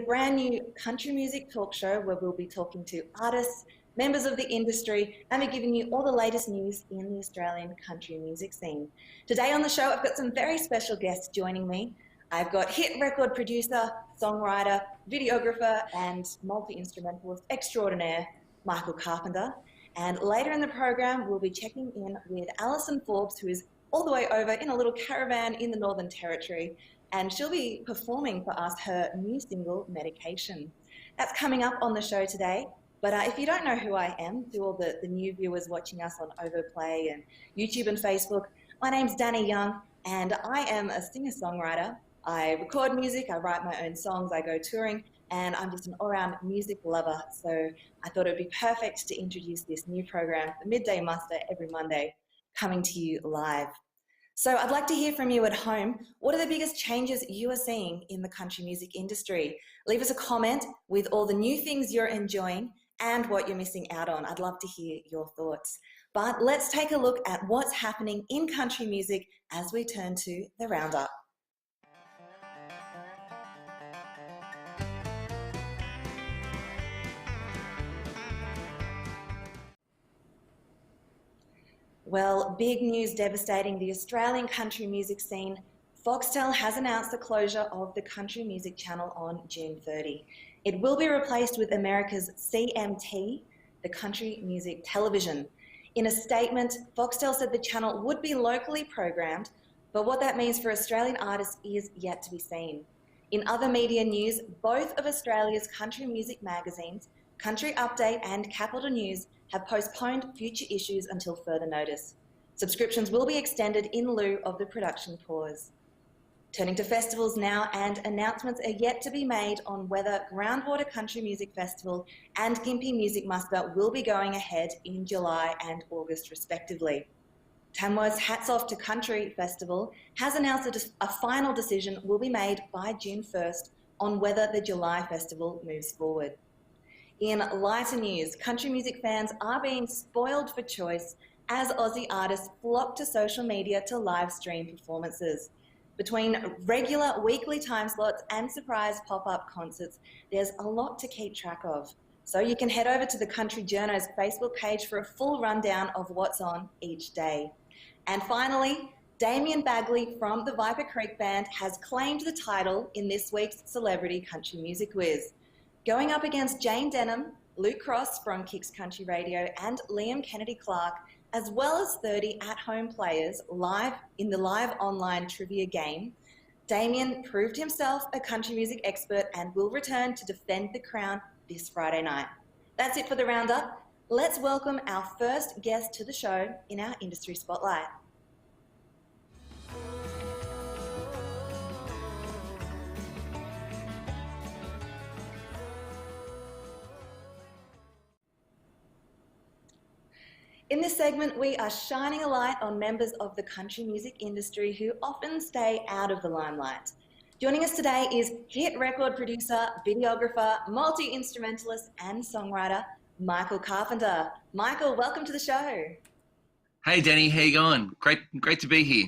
brand new country music talk show where we'll be talking to artists, members of the industry, and we're giving you all the latest news in the Australian country music scene. Today on the show, I've got some very special guests joining me. I've got hit record producer, songwriter, videographer, and multi-instrumentalist extraordinaire, Michael Carpenter. And later in the program, we'll be checking in with Allison Forbes, who is all the way over in a little caravan in the Northern Territory, and she'll be performing for us her new single, Medication. That's coming up on the show today. But if you don't know who I am, to all the new viewers watching us on Overplay and YouTube and Facebook, my name's Danny Young, and I am a singer-songwriter. I record music, I write my own songs, I go touring, and I'm just an all-round music lover. So I thought it would be perfect to introduce this new program, the Midday Muster, every Monday, coming to you live. So I'd like to hear from you at home. What are the biggest changes you are seeing in the country music industry? Leave us a comment with all the new things you're enjoying and what you're missing out on. I'd love to hear your thoughts. But let's take a look at what's happening in country music as we turn to the Roundup. Well, big news devastating the Australian country music scene. Foxtel has announced the closure of the Country Music Channel on June 30. It will be replaced with America's CMT, the Country Music Television. In a statement, Foxtel said the channel would be locally programmed, but what that means for Australian artists is yet to be seen. In other media news, both of Australia's country music magazines, Country Update and Capital News, have postponed future issues until further notice. Subscriptions will be extended in lieu of the production pause. Turning to festivals now, and announcements are yet to be made on whether Groundwater Country Music Festival and Gympie Music Muster will be going ahead in July and August respectively. Tamworth's Hats Off to Country Festival has announced that a final decision will be made by June 1st on whether the July festival moves forward. In lighter news, country music fans are being spoiled for choice as Aussie artists flock to social media to live stream performances. Between regular weekly time slots and surprise pop-up concerts, there's a lot to keep track of. So you can head over to the Country Journo's Facebook page for a full rundown of what's on each day. And finally, Damien Bagley from the Viper Creek Band has claimed the title in this week's Celebrity Country Music Quiz. Going up against Jane Denham, Luke Cross from Kicks Country Radio, and Liam Kennedy Clark, as well as 30 at-home players live in the live online trivia game, Damien proved himself a country music expert and will return to defend the crown this Friday night. That's it for the Roundup. Let's welcome our first guest to the show in our industry spotlight. In this segment, we are shining a light on members of the country music industry who often stay out of the limelight. Joining us today is hit record producer, videographer, multi-instrumentalist and songwriter, Michael Carpenter. Michael, welcome to the show. Hey Danny, how you going? Great to be here.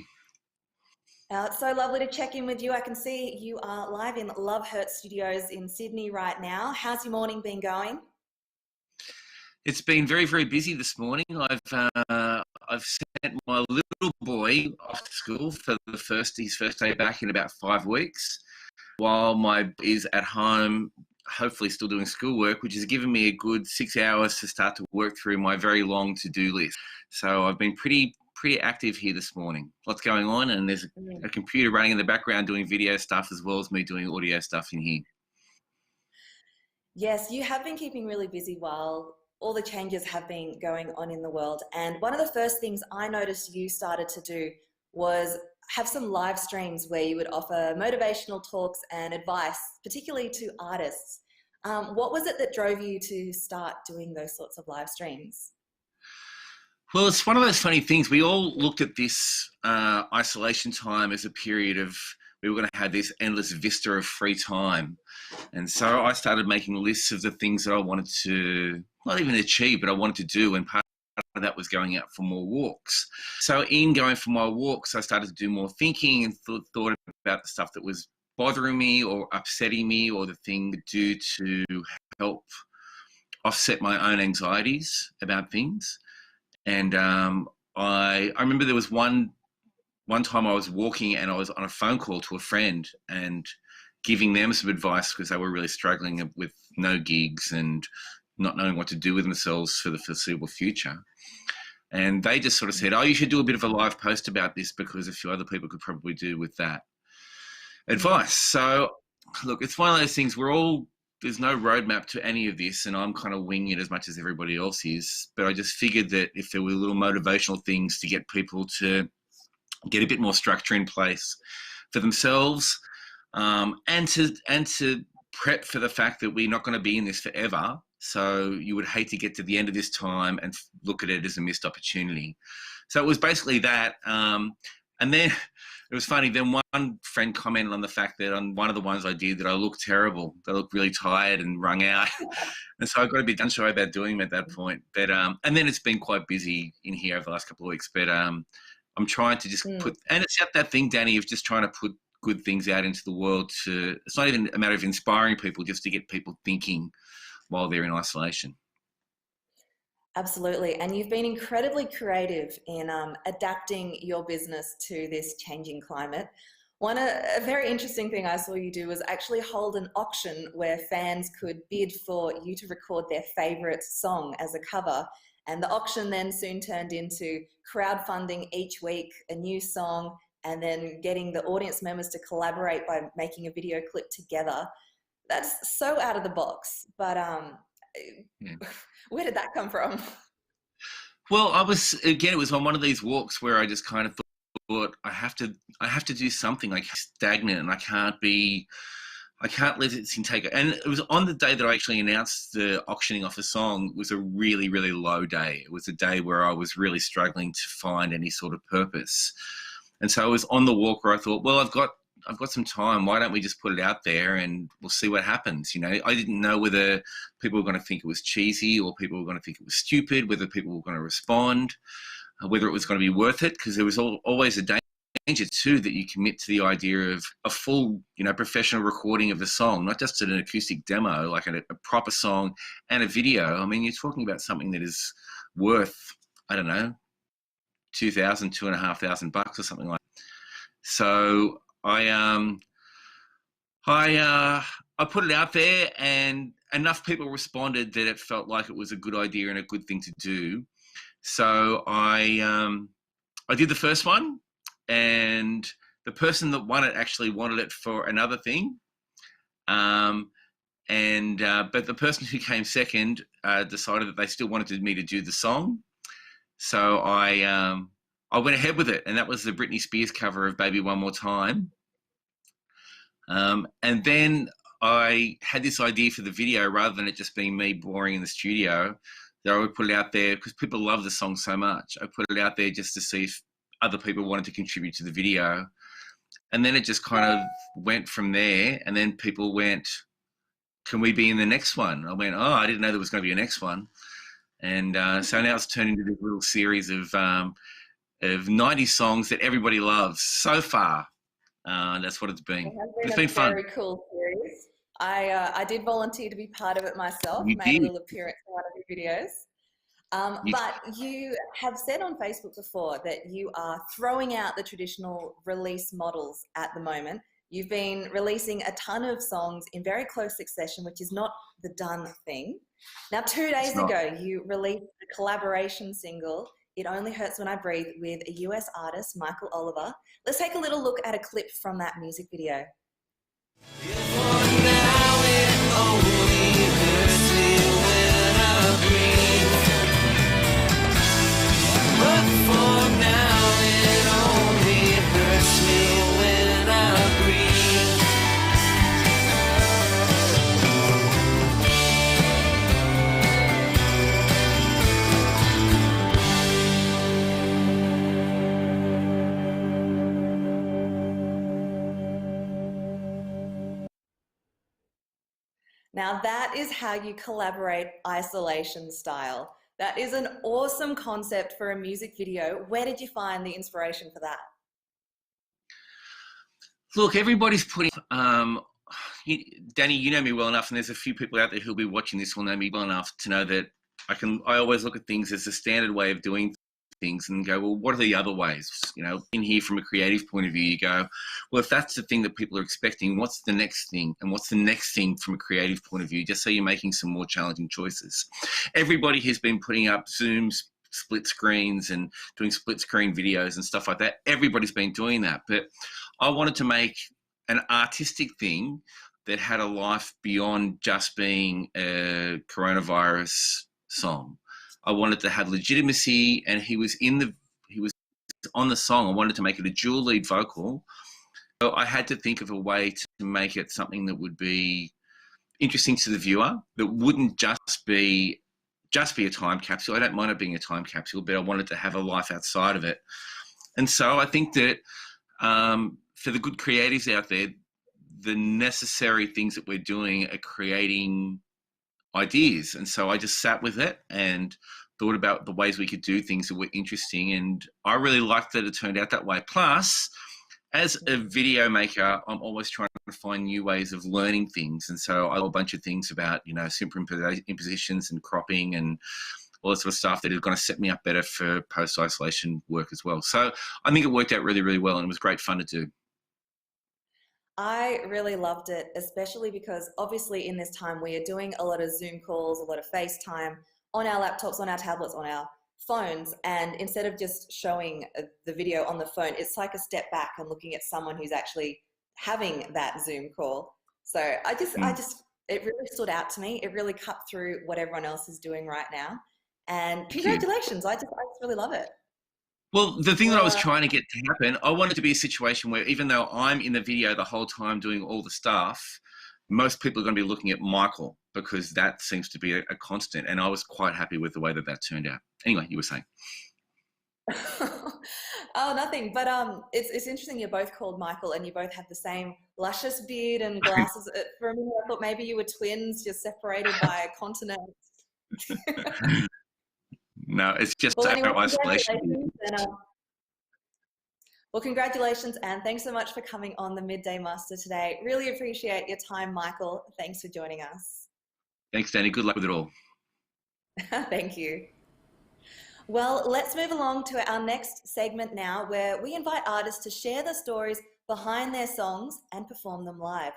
It's so lovely to check in with you. I can see you are live in Love Hurt Studios in Sydney right now. How's your morning been going? It's been very, very busy this morning. I've sent my little boy off to school for his first day back in about 5 weeks, while my is at home, hopefully still doing schoolwork, which has given me a good 6 hours to start to work through my very long to-do list. So I've been pretty active here this morning. Lots going on, and there's a computer running in the background doing video stuff as well as me doing audio stuff in here. Yes, you have been keeping really busy while all the changes have been going on in the world. And one of the first things I noticed you started to do was have some live streams where you would offer motivational talks and advice, particularly to artists. What was it that drove you to start doing those sorts of live streams? Well, it's one of those funny things. We all looked at this isolation time as a period of, we were going to have this endless vista of free time. And so I started making lists of the things that I wanted to, not even achieve, but I wanted to do. And part of that was going out for more walks. So in going for my walks, I started to do more thinking and thought about the stuff that was bothering me or upsetting me, or the thing to do to help offset my own anxieties about things. And I remember there was one time I was walking and I was on a phone call to a friend and giving them some advice because they were really struggling with no gigs and not knowing what to do with themselves for the foreseeable future. And they just sort of said, oh, you should do a bit of a live post about this because a few other people could probably do with that advice. So, look, it's one of those things there's no roadmap to any of this, and I'm kind of winging it as much as everybody else is. But I just figured that if there were little motivational things to get people to get a bit more structure in place for themselves, and to prep for the fact that we're not going to be in this forever. So you would hate to get to the end of this time and look at it as a missed opportunity. So it was basically that. And then it was funny. Then one friend commented on the fact that on one of the ones I did that I looked terrible. They looked really tired and wrung out. And so I got a bit unsure about doing them at that point. But and then it's been quite busy in here over the last couple of weeks. But I'm trying to just and it's that thing, Danny, of just trying to put good things out into the world. It's not even a matter of inspiring people, just to get people thinking while they're in isolation. Absolutely. And you've been incredibly creative in adapting your business to this changing climate. A very interesting thing I saw you do was actually hold an auction where fans could bid for you to record their favorite song as a cover. And the auction then soon turned into crowdfunding each week a new song, and then getting the audience members to collaborate by making a video clip together. That's so out of the box, but where did that come from? Well, it was on one of these walks where I just kind of thought I have to do something. Like, stagnant, and I can't let it take. And it was on the day that I actually announced the auctioning off a song. It was a really, really low day. It was a day where I was really struggling to find any sort of purpose. And so I was on the walk where I thought, well, I've got some time. Why don't we just put it out there and we'll see what happens? You know, I didn't know whether people were going to think it was cheesy or people were going to think it was stupid, whether people were going to respond, whether it was going to be worth it, because there was always a danger too that you commit to the idea of a full, professional recording of a song, not just an acoustic demo, like a proper song and a video. I mean, you're talking about something that is worth, I don't know, $2,000, $2,500 or something like that. So I put it out there, and enough people responded that it felt like it was a good idea and a good thing to do. So I did the first one, and the person that won it actually wanted it for another thing. But the person who came second decided that they still wanted me to do the song. So I went ahead with it, and that was the Britney Spears cover of Baby One More Time. And then I had this idea for the video, rather than it just being me boring in the studio, that I would put it out there because people love the song so much. I put it out there just to see if other people wanted to contribute to the video. And then it just kind of went from there. And then people went, can we be in the next one? I went, oh, I didn't know there was going to be a next one. And so now it's turned into this little series of 90 songs that everybody loves so far. That's what it's been. It's been fun. Very cool series. I did volunteer to be part of it myself. You made did. A little appearance in one of your videos. But you have said on Facebook before that you are throwing out the traditional release models at the moment. You've been releasing a ton of songs in very close succession, which is not the done thing. Now, 2 days ago, you released a collaboration single, It Only Hurts When I Breathe, with a US artist, Michael Oliver. Let's take a little look at a clip from that music video. Now that is how you collaborate isolation style. That is an awesome concept for a music video. Where did you find the inspiration for that? Look, everybody's putting, Danny, you know me well enough, and there's a few people out there who'll be watching this will know me well enough to know that I always look at things as a standard way of doing things and go, well, what are the other ways? You know, in here from a creative point of view, you go, well, if that's the thing that people are expecting, what's the next thing? And what's the next thing from a creative point of view? Just so you're making some more challenging choices. Everybody has been putting up Zooms, split screens and doing split screen videos and stuff like that. Everybody's been doing that. But I wanted to make an artistic thing that had a life beyond just being a coronavirus song. I wanted to have legitimacy, and he was on the song. I wanted to make it a dual lead vocal. So I had to think of a way to make it something that would be interesting to the viewer, that wouldn't just be a time capsule. I don't mind it being a time capsule, but I wanted to have a life outside of it. And so I think that for the good creatives out there, the necessary things that we're doing are creating ideas. And so I just sat with it and thought about the ways we could do things that were interesting. And I really liked that it turned out that way. Plus, as a video maker, I'm always trying to find new ways of learning things. And so I know a bunch of things about, you know, superimpositions and cropping and all that sort of stuff that is going to set me up better for post-isolation work as well. So I think it worked out really, really well, and it was great fun to do. I really loved it, especially because obviously in this time we are doing a lot of Zoom calls, a lot of FaceTime on our laptops, on our tablets, on our phones. And instead of just showing the video on the phone, it's like a step back and looking at someone who's actually having that Zoom call. So it really stood out to me. It really cut through what everyone else is doing right now. And congratulations. I just really love it. Well, the thing that I was trying to get to happen, I wanted to be a situation where even though I'm in the video the whole time doing all the stuff, most people are going to be looking at Michael, because that seems to be a constant. And I was quite happy with the way that turned out. Anyway, you were saying. Oh, nothing. But it's interesting you're both called Michael and you both have the same luscious beard and glasses. For a minute, I thought maybe you were twins, just separated by a continent. No, it's just anyway, isolation. Congratulations, and thanks so much for coming on the Midday Muster today. Really appreciate your time, Michael. Thanks for joining us. Thanks, Danny. Good luck with it all. Thank you. Well, let's move along to our next segment now, where we invite artists to share the stories behind their songs and perform them live.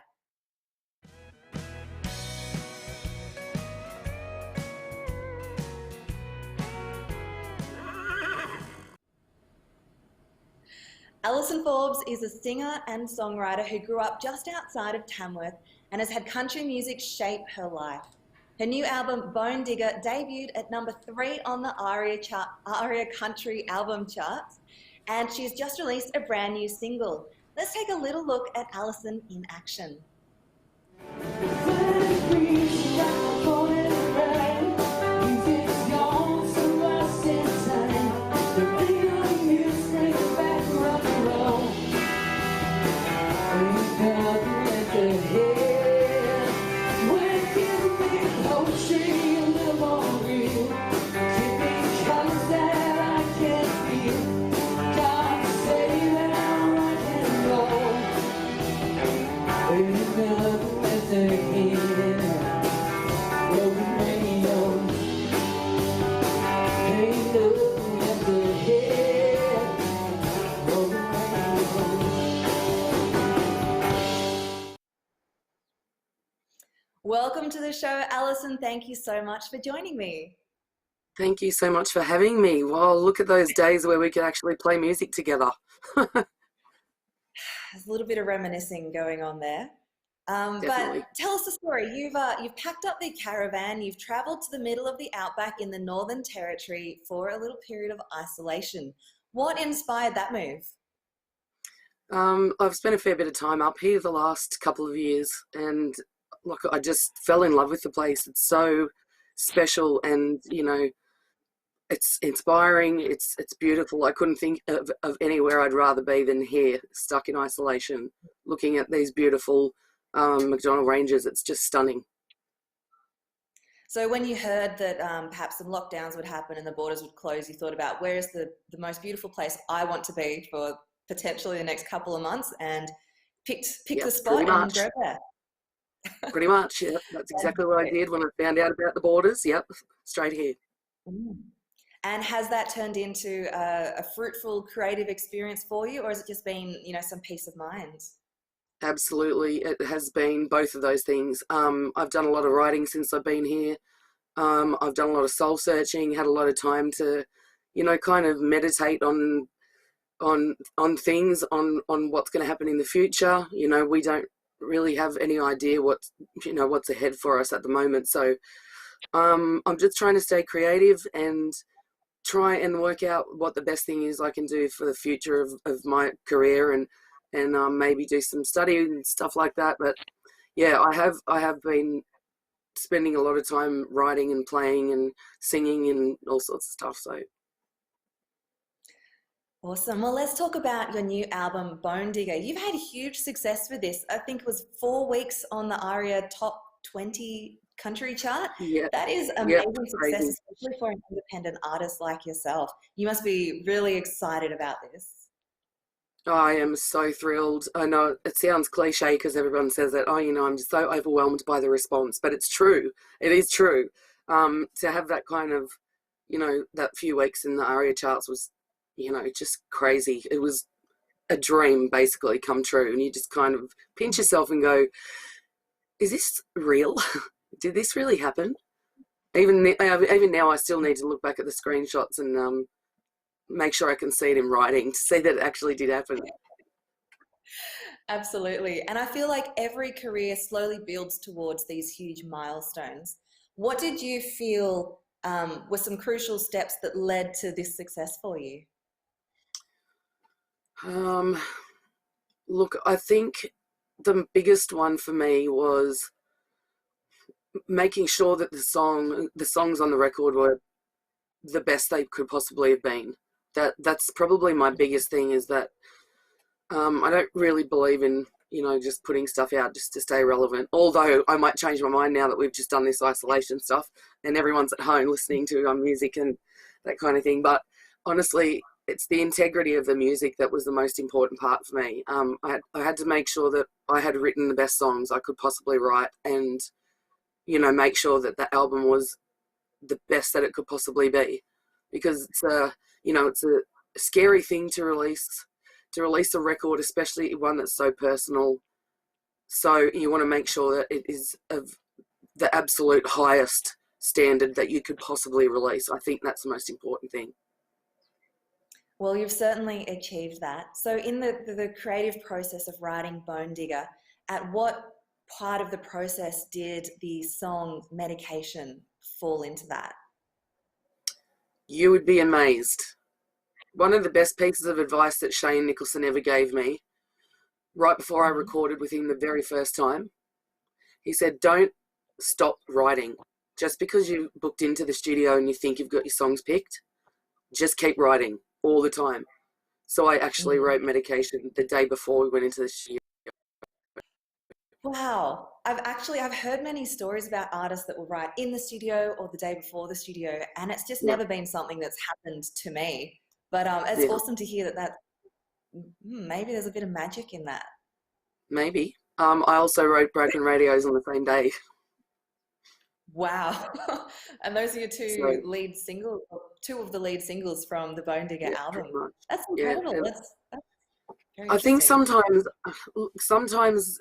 Allison Forbes is a singer and songwriter who grew up just outside of Tamworth and has had country music shape her life. Her new album, Bone Digger, debuted at number 3 on the ARIA Country album charts, and she's just released a brand new single. Let's take a little look at Allison in action. Welcome to the show, Allison. Thank you so much for joining me. Thank you so much for having me. Well, look at those days where we could actually play music together. There's a little bit of reminiscing going on there. But tell us the story. You've packed up the caravan, you've travelled to the middle of the outback in the Northern Territory for a little period of isolation. What inspired that move? I've spent a fair bit of time up here the last couple of years, and look, I just fell in love with the place. It's so special, and you know, it's inspiring. It's beautiful. I couldn't think of anywhere I'd rather be than here, stuck in isolation, looking at these beautiful McDonnell Ranges. It's just stunning. So when you heard that perhaps some lockdowns would happen and the borders would close, you thought about, where is the most beautiful place I want to be for potentially the next couple of months? And pick Yeah, the spot and go there. pretty much. Yeah, that's exactly what I did when I found out about the borders. Yep, straight here. Mm. And has that turned into a fruitful creative experience for you, or has it just been, some peace of mind? Absolutely, it has been both of those things. I've done a lot of writing since I've been here. I've done a lot of soul searching, had a lot of time to, kind of meditate on things, on what's going to happen in the future. We don't really have any idea what's ahead for us at the moment. So I'm just trying to stay creative and try and work out what the best thing is I can do for the future of my career, and maybe do some study and stuff like that. But yeah, I have been spending a lot of time writing and playing and singing and all sorts of stuff. So Awesome. Well, let's talk about your new album, Bone Digger. You've had huge success with this. I think it was 4 weeks on the ARIA Top 20 country chart. yeah, That is yeah, amazing success, crazy. especially for an independent artist like yourself. You must be really excited about this. I am so thrilled. I know it sounds cliche because everyone says that, I'm just so overwhelmed by the response, but it's true. It is true. To have that kind of, that few weeks in the ARIA charts was, just crazy. It was a dream basically come true. And you just kind of pinch yourself and go, is this real? Did this really happen? Even now, I still need to look back at the screenshots and make sure I can see it in writing to see that it actually did happen. Absolutely. And I feel like every career slowly builds towards these huge milestones. What did you feel were some crucial steps that led to this success for you? Look, I think the biggest one for me was making sure that the songs on the record were the best they could possibly have been. That's probably my biggest thing, is that I don't really believe in just putting stuff out just to stay relevant. Although I might change my mind now that we've just done this isolation stuff and everyone's at home listening to music and that kind of thing. But honestly, it's the integrity of the music that was the most important part for me. I had to make sure that I had written the best songs I could possibly write, and make sure that the album was the best that it could possibly be, because it's a scary thing to release a record, especially one that's so personal. So you want to make sure that it is of the absolute highest standard that you could possibly release. I think that's the most important thing. Well, you've certainly achieved that. So in the creative process of writing Bone Digger, at what part of the process did the song Medication fall into that? You would be amazed. One of the best pieces of advice that Shane Nicholson ever gave me, right before I recorded with him the very first time, he said, don't stop writing. Just because you booked into the studio and you think you've got your songs picked, just keep writing all the time. So I actually wrote Medication the day before we went into the studio. Wow. I've heard many stories about artists that will write in the studio or the day before the studio, and it's just Yeah. never been something that's happened to me. But it's Yeah. awesome to hear that maybe there's a bit of magic in that. Maybe. I also wrote Broken Radios on the same day. Wow. And those are your So, two of the lead singles from the Bone Digger yeah, album. pretty much. That's Yeah. incredible. And That's very I think interesting. sometimes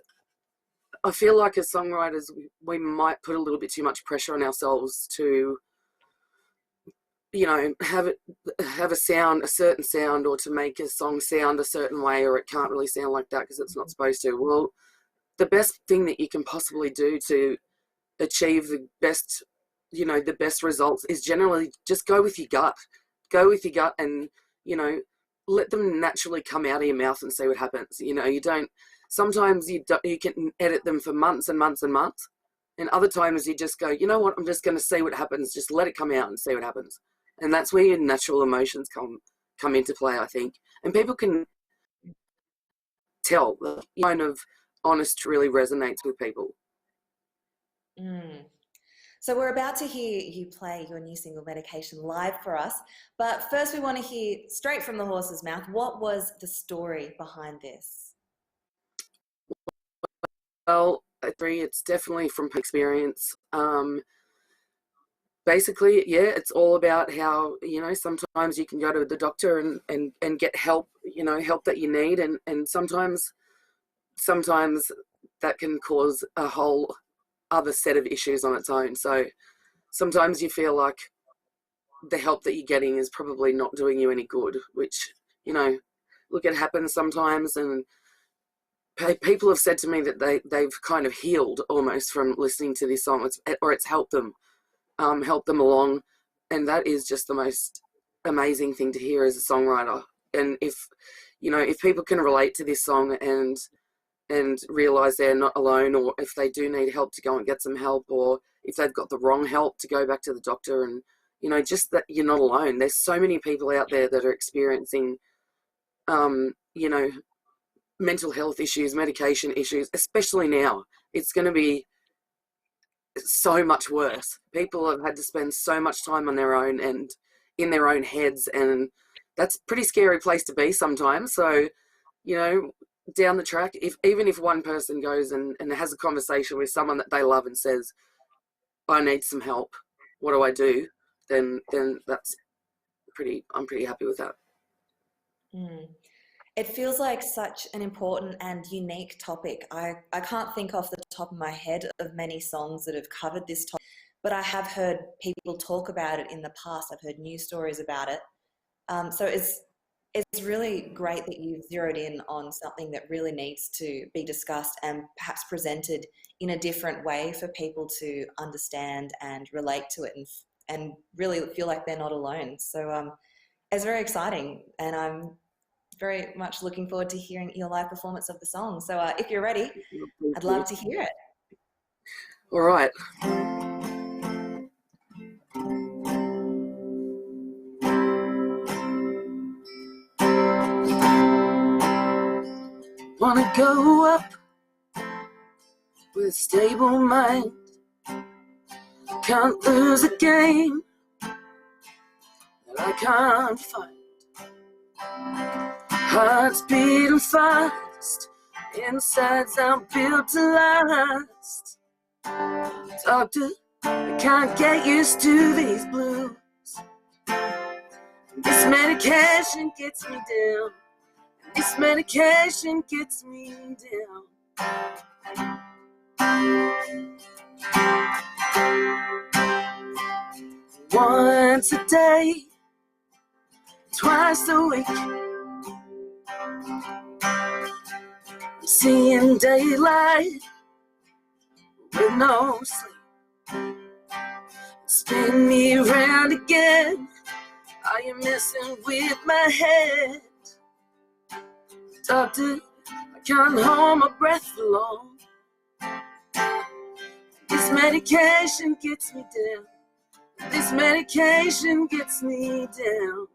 I feel like as songwriters, we might put a little bit too much pressure on ourselves to, have a certain sound, or to make a song sound a certain way, or it can't really sound like that because it's not supposed to. Well, the best thing that you can possibly do to achieve the best results is generally just go with your gut. Go with your gut and, let them naturally come out of your mouth and see what happens. You don't, sometimes you can edit them for months and months and months. And other times you just go, you know what, I'm just going to see what happens. Just let it come out and see what happens. And that's where your natural emotions come into play, I think. And people can tell the kind of honest really resonates with people. Mm. So we're about to hear you play your new single Medication live for us. But first we want to hear straight from the horse's mouth, what was the story behind this? Well, I agree. It's definitely from experience. Basically, yeah, it's all about how, sometimes you can go to the doctor and get help, help that you need. And sometimes that can cause a whole other set of issues on its own. So sometimes you feel like the help that you're getting is probably not doing you any good, which, look, it happens sometimes. And people have said to me that they've kind of healed almost from listening to this song, or it's helped them along. And that is just the most amazing thing to hear as a songwriter. And if people can relate to this song and realize they're not alone, or if they do need help, to go and get some help, or if they've got the wrong help, to go back to the doctor, and just that you're not alone. There's so many people out there that are experiencing mental health issues, medication issues, especially now. It's going to be so much worse. People have had to spend so much time on their own and in their own heads, and that's a pretty scary place to be sometimes. So, down the track, even if one person goes and has a conversation with someone that they love and says, I need some help, what do I do? Then that's I'm pretty happy with that. It feels like such an important and unique topic. I can't think off the top of my head of many songs that have covered this topic, but I have heard people talk about it in the past. I've heard news stories about it. So it's really great that you've zeroed in on something that really needs to be discussed and perhaps presented in a different way for people to understand and relate to it and really feel like they're not alone. So it's very exciting, and I'm very much looking forward to hearing your live performance of the song. So if you're ready, I'd love to hear it. All right. Wanna go up with a stable mind, can't lose a game that I can't find. Heart's beating fast, insides out built to last. Doctor, I can't get used to these blues. This medication gets me down. This medication gets me down. Once a day, twice a week, I'm seeing daylight with no sleep. Spin me around again. Are you messing with my head? Doctor, I can't hold my breath for long. This medication gets me down. This medication gets me down.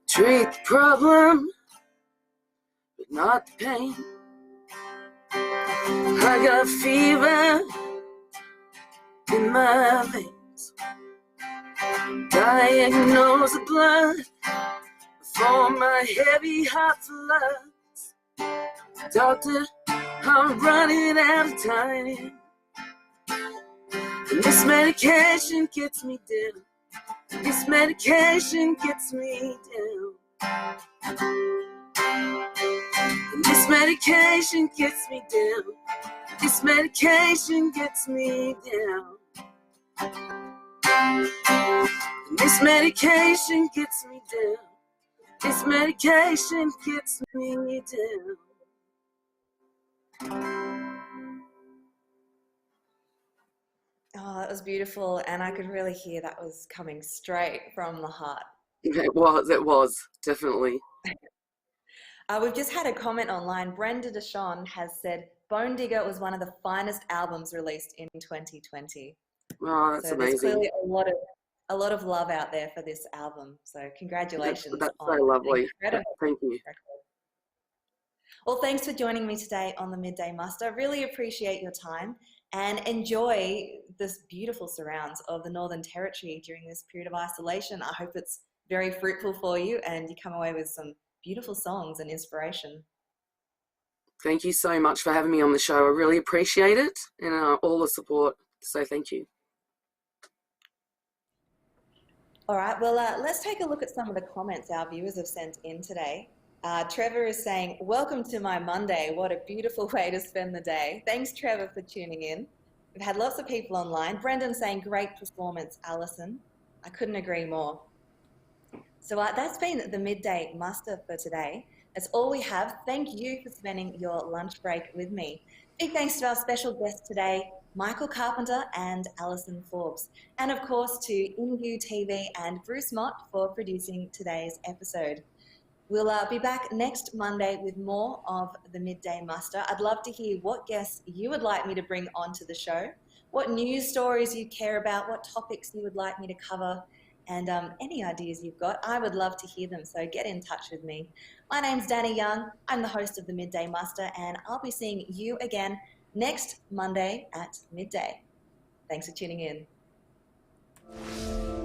Treat the problem, but not the pain. I got fever in my veins. Diagnose the blood before my heavy heart floods. Doctor, I'm running out of time. And this medication gets me down. This medication gets me down. And this medication gets me down. This medication gets me down. And this medication gets me down. This medication gets me down. Oh, that was beautiful, and I could really hear that was coming straight from the heart. It was, definitely. We've just had a comment online. Brenda Deshawn has said, Bone Digger was one of the finest albums released in 2020. Oh, that's So there's amazing. clearly a lot of love out there for this album. So congratulations That's so on an lovely. incredible Thank you. record. Well, thanks for joining me today on the Midday Muster. Really appreciate your time and enjoy this beautiful surrounds of the Northern Territory during this period of isolation. I hope it's very fruitful for you and you come away with some beautiful songs and inspiration. Thank you so much for having me on the show. I really appreciate it and all the support. So thank you. All right, well, let's take a look at some of the comments our viewers have sent in today. Trevor is saying, welcome to my Monday. What a beautiful way to spend the day. Thanks, Trevor, for tuning in. We've had lots of people online. Brendan saying, great performance, Allison. I couldn't agree more. So that's been the Midday Muster for today. That's all we have. Thank you for spending your lunch break with me. Big thanks to our special guests today, Michael Carpenter and Allison Forbes. And of course to InView TV and Bruce Mott for producing today's episode. We'll be back next Monday with more of the Midday Muster. I'd love to hear what guests you would like me to bring onto the show, what news stories you care about, what topics you would like me to cover, and any ideas you've got. I would love to hear them, so get in touch with me. My name's Danny Young. I'm the host of the Midday Muster, and I'll be seeing you again next Monday at midday. Thanks for tuning in.